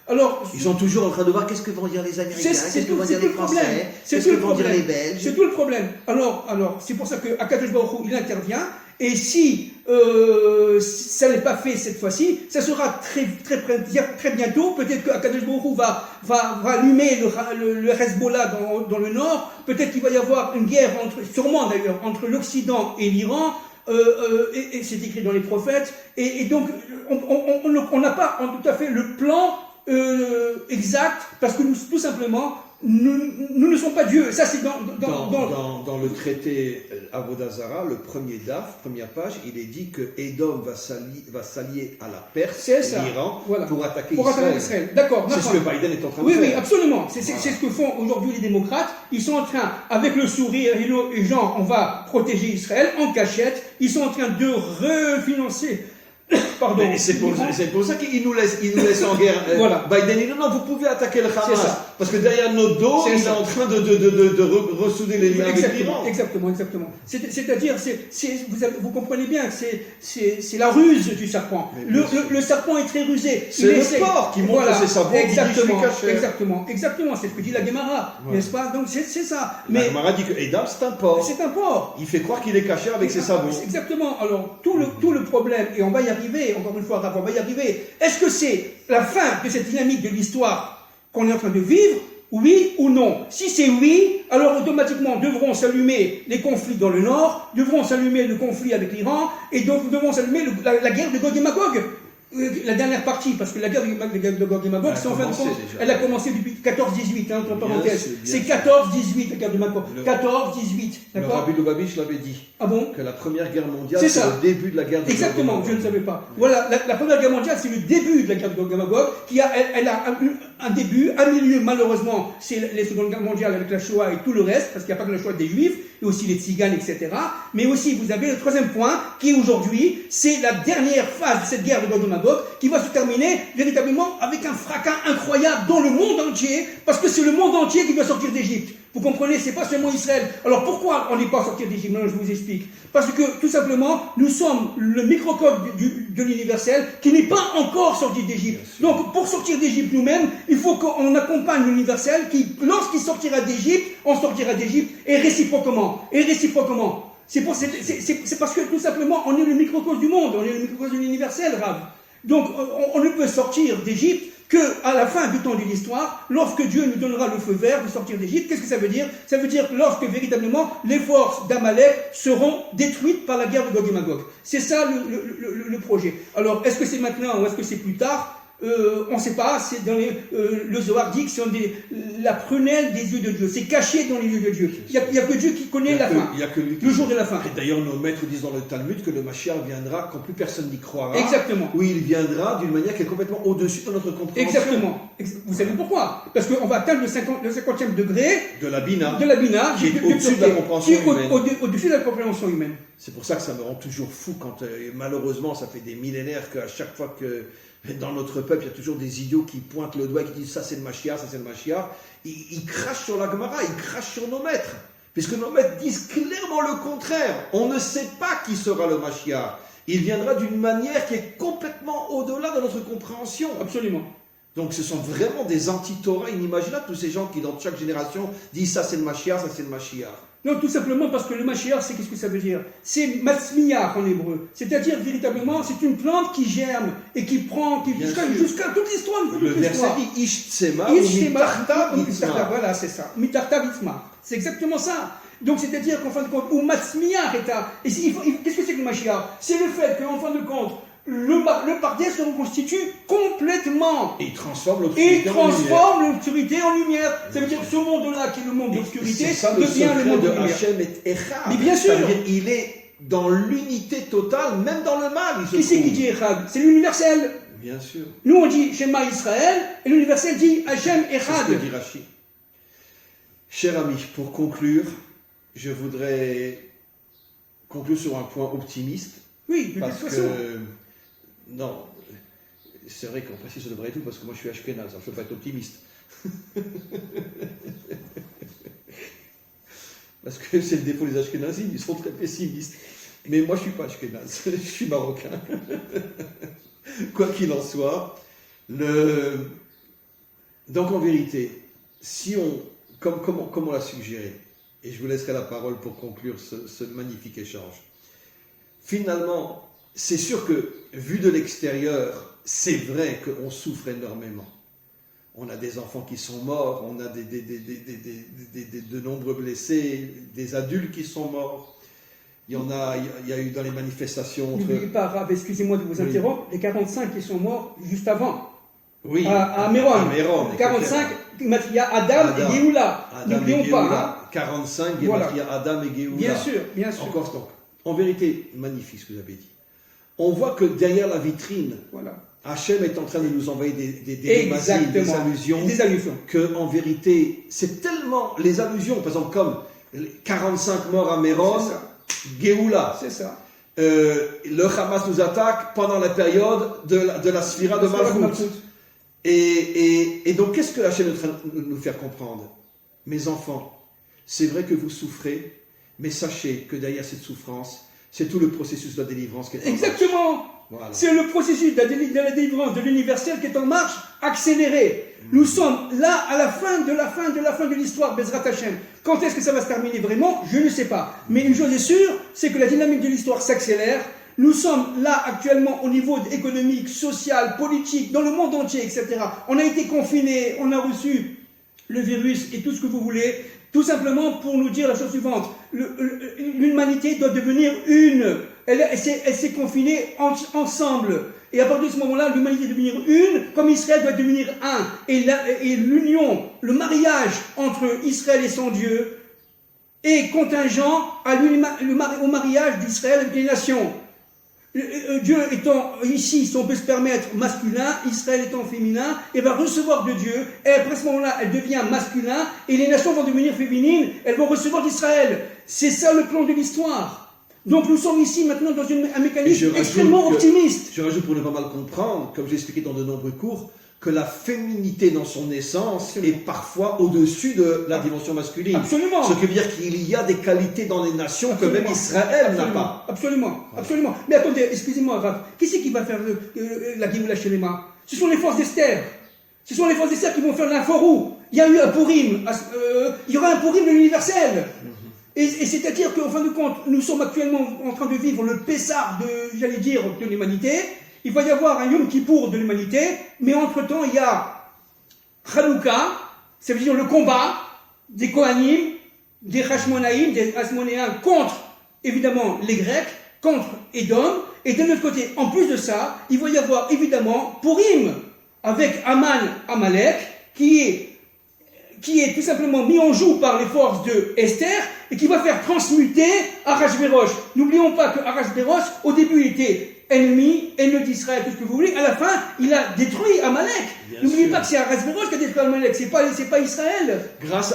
Alors, Ils sont toujours en train de voir qu'est-ce que vont dire les Américains, qu'est-ce que vont dire les Français, c'est qu'est-ce tout que le vont dire problème. les Belges. C'est tout le problème. Alors, c'est pour ça que Akadosh Baruch Hu, il intervient. Et si ça n'est pas fait cette fois-ci, ça sera très bientôt. Peut-être que Akadosh Baruch Hu va allumer le Hezbollah dans le nord. Peut-être qu'il va y avoir une guerre sûrement d'ailleurs, entre l'Occident et l'Iran. Et c'est écrit dans les prophètes. Et donc, on n'a pas tout à fait le plan exact, parce que nous, tout simplement, nous ne sommes pas Dieu. Ça, c'est dans le traité Avodah Zarah, le premier daf, première page, il est dit que Édom va s'allier à la Perse et l'Iran pour attaquer Israël. D'accord. C'est ce que Biden est en train de faire. Oui, absolument. C'est ce que font aujourd'hui les démocrates. Ils sont en train, avec le sourire et genre, on va protéger Israël en cachette. Ils sont en train de refinancer. Pardon. C'est pour ça qu'il nous laisse en guerre. Voilà. Biden dit non, vous pouvez attaquer le Hamas. Parce que derrière notre dos, il est en train de ressouder les liens avec l'Iran. Exactement. C'est-à-dire, vous comprenez bien que c'est la ruse du serpent. Le serpent est très rusé. C'est le porc qui montre ses sabots. Exactement. C'est ce que dit la Gemara, n'est-ce pas? Donc c'est ça. La Gemara dit que Edam, c'est un porc. C'est un porc. Il fait croire qu'il est caché avec ses sabots. Exactement. Alors tout le problème, et on va y arriver, encore une fois, on va y arriver. Est-ce que c'est la fin de cette dynamique de l'histoire qu'on est en train de vivre? Oui ou non? Si c'est oui, alors automatiquement devront s'allumer les conflits dans le nord, devront s'allumer le conflit avec l'Iran, et donc devront s'allumer la guerre de Gog et Magog. La dernière partie, parce que la guerre de Gog et Magog, c'est en fin de compte, elle a commencé depuis 14-18, entre parenthèses. C'est 14-18, la guerre de Magog. 14-18, d'accord? Le Rabbi Lubavitch l'avait dit. Ah bon? Que la première guerre mondiale, c'est le début de la guerre de Gog et Magog. Exactement, je ne savais pas. Voilà, la première guerre mondiale, c'est le début de la guerre de Gog et Magog, elle a un début, un milieu, malheureusement, c'est la seconde guerre mondiale avec la Shoah et tout le reste, parce qu'il n'y a pas que la Shoah des Juifs, et aussi les Tziganes, etc. Mais aussi, vous avez le troisième point, qui aujourd'hui, c'est la dernière phase de cette guerre de Gog et Magog, qui va se terminer véritablement avec un fracas incroyable dans le monde entier, parce que c'est le monde entier qui doit sortir d'Égypte. Vous comprenez, c'est pas seulement Israël. Alors pourquoi on n'est pas sorti d'Égypte? Maintenant, je vous explique. Parce que, tout simplement, nous sommes le microcosme de l'universel qui n'est pas encore sorti d'Égypte. Donc, pour sortir d'Égypte nous-mêmes, il faut qu'on accompagne l'universel qui, lorsqu'il sortira d'Égypte, on sortira d'Égypte, et réciproquement. C'est parce que, tout simplement, on est le microcosme du monde, on est le microcosme de l'universel, Rav. Donc, on ne peut sortir d'Égypte qu'à la fin du temps de l'histoire, lorsque Dieu nous donnera le feu vert de sortir d'Égypte. Qu'est-ce que ça veut dire? Ça veut dire lorsque véritablement les forces d'Amalek seront détruites par la guerre de Gog et Magog. C'est ça le projet. Alors, est-ce que c'est maintenant ou est-ce que c'est plus tard? On ne sait pas, c'est dans le Zohar dit que c'est la prunelle des yeux de Dieu, c'est caché dans les yeux de Dieu. Il n'y a que Dieu qui connaît la fin, le jour de la fin. Et d'ailleurs, nos maîtres disent dans le Talmud que le Mashiach viendra quand plus personne n'y croira. Exactement. Où il viendra d'une manière qui est complètement au-dessus de notre compréhension. Exactement. Vous savez pourquoi? Parce qu'on va atteindre le 50e degré de la Bina, qui est au-dessus de la compréhension humaine. Au-dessus de la compréhension humaine. C'est pour ça que ça me rend toujours fou quand, malheureusement, ça fait des millénaires qu'à chaque fois que dans notre peuple, il y a toujours des idiots qui pointent le doigt et qui disent ça c'est le Mashiach, ça c'est le Mashiach. Ils crachent sur la Gemara, ils crachent sur nos maîtres. Puisque nos maîtres disent clairement le contraire. On ne sait pas qui sera le Mashiach. Il viendra d'une manière qui est complètement au-delà de notre compréhension. Absolument. Donc ce sont vraiment des anti-Torah inimaginables, tous ces gens qui dans chaque génération disent ça c'est le Mashiach, ça c'est le Mashiach. Non, tout simplement parce que le Mashiach, c'est qu'est-ce que ça veut dire? C'est matzmiach en hébreu. C'est-à-dire, véritablement, c'est une plante qui germe et qui prend, jusqu'à toute l'histoire. Le verset dit Ish Tsema ou Mitarta Vitzma. Voilà, c'est ça. Mitarta Vitzma. C'est exactement ça. Donc, c'est-à-dire qu'en fin de compte, ou matzmiach est à. Qu'est-ce que c'est que le Mashiach? C'est le fait qu'en fin de compte, le pardien se reconstitue complètement. Et il transforme l'obscurité en lumière. Ça veut dire que ce monde-là, qui est le monde de l'obscurité, devient le monde de lumière. Hachem est Echad. Mais bien sûr. C'est-à-dire il est dans l'unité totale, même dans le mal. Qui c'est qui dit Echad? C'est l'universel. Bien sûr. Nous, on dit Shema Israël, et l'universel dit Hachem Echad. C'est ce que dit Rashi. Cher ami, pour conclure, je voudrais conclure sur un point optimiste. Oui, de toute façon. Non, c'est vrai qu'en principe ça devrait être tout, parce que moi je suis ashkénaze, alors je ne peux pas être optimiste. Parce que c'est le défaut des ashkénazim, ils sont très pessimistes. Mais moi je ne suis pas ashkénaze, je suis marocain. Quoi qu'il en soit, Donc en vérité, si on, comme on l'a suggéré, et je vous laisserai la parole pour conclure ce magnifique échange, finalement, c'est sûr que, vu de l'extérieur, c'est vrai qu'on souffre énormément. On a des enfants qui sont morts, on a de nombreux blessés, des adultes qui sont morts. Il y a eu dans les manifestations... N'oubliez pas, Rav, excusez-moi de vous interrompre, les 45 qui sont morts juste avant. Oui, à Méron. À Méron, 45, il y a Adam et Géoula. N'oublions pas. Hein. 45, il y a Adam et Géoula. Bien sûr, bien sûr. Encore donc. En vérité, magnifique ce que vous avez dit. On voit que derrière la vitrine, Hachem est en train de nous envoyer des allusions. Des allusions. Que, en vérité, c'est tellement les allusions, par exemple, comme 45 morts à Méron, Géoula. C'est ça. Le Hamas nous attaque pendant la période de la Sphira de Malchut. Et donc, qu'est-ce que Hachem est en train de nous faire comprendre? Mes enfants, c'est vrai que vous souffrez, mais sachez que derrière cette souffrance, c'est tout le processus de la délivrance qui est en marche. Exactement. Voilà. C'est le processus de la délivrance de l'universel qui est en marche, accéléré. Nous sommes là à la fin de l'histoire, Bezrat Hashem. Quand est-ce que ça va se terminer vraiment? Je ne sais pas. Mais une chose est sûre, c'est que la dynamique de l'histoire s'accélère. Nous sommes là actuellement au niveau économique, social, politique, dans le monde entier, etc. On a été confinés, on a reçu le virus et tout ce que vous voulez, tout simplement pour nous dire la chose suivante. L'humanité doit devenir une. Elle s'est confinée ensemble. Et à partir de ce moment-là, l'humanité doit devenir une, comme Israël doit devenir un. Et l'union, le mariage entre Israël et son Dieu est contingent au mariage d'Israël avec les nations. Dieu étant ici, si on peut se permettre, masculin, Israël étant féminin, elle va recevoir de Dieu, et après ce moment-là, elle devient masculin, et les nations vont devenir féminines, elles vont recevoir d'Israël. C'est ça le plan de l'histoire. Donc nous sommes ici maintenant dans un mécanisme extrêmement optimiste. Je rajoute pour ne pas mal comprendre, comme j'ai expliqué dans de nombreux cours, que la féminité dans son essence est parfois au-dessus de la dimension masculine. Absolument. Ce qui veut dire qu'il y a des qualités dans les nations que même Israël n'a pas. Absolument. Mais attendez, excusez-moi, Rav, qui c'est qui va faire la Géoula Shelema? Ce sont les forces d'Esther. Ce sont les forces d'Esther qui vont faire l'inforou. Il y a eu un Purim. Il y aura un Purim de l'universel. Et c'est-à-dire qu'en fin de compte, nous sommes actuellement en train de vivre le Pessah de l'humanité. Il va y avoir un Yom Kippour de l'humanité, mais entre-temps, il y a Hanouka, ça veut dire le combat des Kohanim, des Hashmonaïm, des Hasmonéens contre, évidemment, les Grecs, contre Édom, et de l'autre côté, en plus de ça, il va y avoir, évidemment, Purim, avec Amalek, qui est tout simplement mis en joue par les forces de Esther, et qui va faire transmuter Arachvérosh. N'oublions pas que Arachvérosh, au début, il était ennemi d'Israël, tout ce que vous voulez. À la fin, il a détruit Amalek. N'oubliez pas que c'est Arachvérosh qui a détruit Amalek, c'est pas Israël. Grâce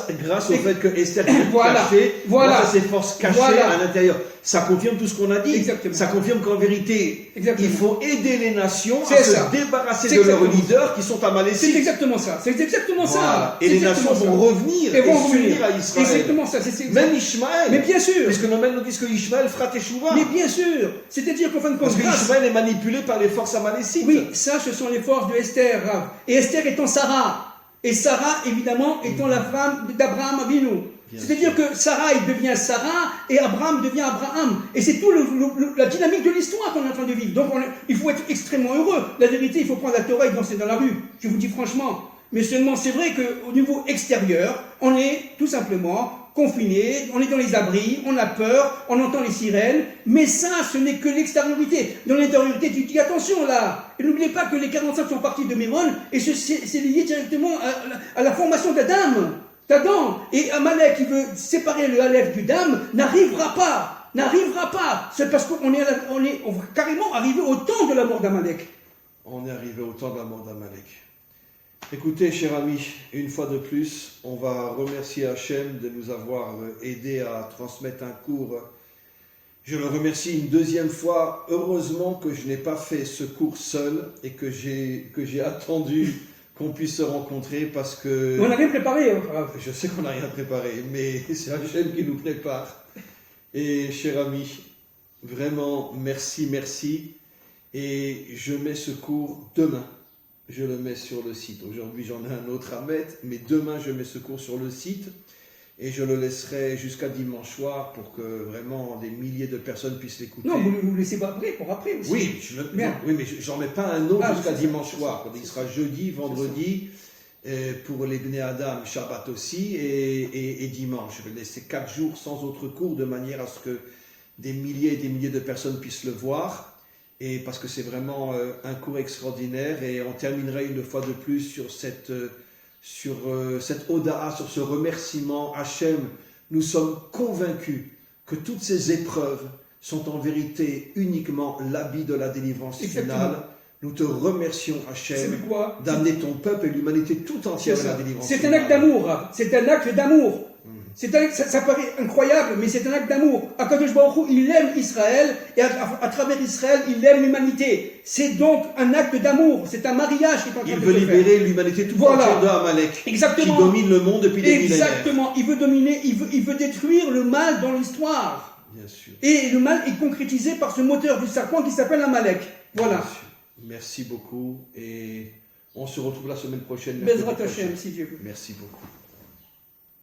au fait que Esther est cachée, grâce à ses forces cachées à l'intérieur. Ça confirme tout ce qu'on a dit. Exactement. Ça confirme qu'en vérité, il faut aider les nations à se débarrasser de leurs leaders qui sont amalécites. C'est exactement ça. Ça. Et les nations vont revenir et s'unir à Israël. Exactement ça. Même Ishmaël. Mais bien sûr. Puisque nos maîtres nous disent que Ishmaël fera teshuva. Mais bien sûr. C'est-à-dire qu'en fin de compte, parce que Ishmaël est manipulé par les forces amalécites. Oui, ça, ce sont les forces de Esther. Et Esther étant Sarah. Et Sarah, évidemment, étant la femme d'Abraham Avinu. C'est-à-dire que Sarah, il devient Sarah, et Abraham devient Abraham. Et c'est tout la dynamique de l'histoire qu'on est en train de vivre. Donc il faut être extrêmement heureux. La vérité, il faut prendre la Torah et danser dans la rue. Je vous dis franchement. Mais seulement, c'est vrai qu'au niveau extérieur, on est tout simplement confinés, on est dans les abris, on a peur, on entend les sirènes, mais ça, ce n'est que l'extériorité. Dans l'intériorité, tu dis attention là. Et n'oubliez pas que les 45 sont partis de Méron, et c'est lié directement à la formation d'Adam. Et Amalek qui veut séparer le Aleph du Dam n'arrivera pas. C'est parce qu'on est carrément arrivé au temps de la mort d'Amalek. On est arrivé au temps de la mort d'Amalek. Écoutez, chers amis, une fois de plus, on va remercier Hachem de nous avoir aidés à transmettre un cours. Je le remercie une deuxième fois. Heureusement que je n'ai pas fait ce cours seul et que j'ai attendu qu'on puisse se rencontrer parce que... On n'a rien préparé. Je sais qu'on n'a rien préparé, mais c'est Hachem qui nous prépare. Et cher ami, vraiment, merci. Et je mets ce cours demain. je le mets sur le site. Aujourd'hui, j'en ai un autre à mettre, mais demain, je mets ce cours sur le site et je le laisserai jusqu'à dimanche soir pour que vraiment des milliers de personnes puissent l'écouter. Non, vous ne laissez pas après, pour après aussi. Oui, mais j'en mets pas un autre jusqu'à dimanche soir. Il sera jeudi, vendredi, pour les Bnei Adam, Shabbat aussi, et dimanche. Je vais laisser 4 jours sans autre cours, de manière à ce que des milliers et des milliers de personnes puissent le voir, et parce que c'est vraiment un cours extraordinaire, et on terminerait une fois de plus sur cette Oda'a, sur ce remerciement. Hachem, nous sommes convaincus que toutes ces épreuves sont en vérité uniquement l'habit de la délivrance finale. Nous te remercions, Hachem, d'amener ton peuple et l'humanité tout entière à la délivrance finale. C'est un acte d'amour, c'est un acte d'amour. Ça paraît incroyable, mais c'est un acte d'amour. Akadosh Baruch Hu, il aime Israël, et à travers Israël, il aime l'humanité. C'est donc un acte d'amour, c'est un mariage qui est en train de se faire. Il veut libérer l'humanité tout entière de Amalek, qui domine le monde depuis des millénaires. Exactement, il veut dominer, il veut détruire le mal dans l'histoire. Bien sûr. Et le mal est concrétisé par ce moteur du serpent qui s'appelle Amalek. Voilà. Merci beaucoup, et on se retrouve la semaine prochaine. Bezrat Hashem, si Dieu veut. Merci beaucoup.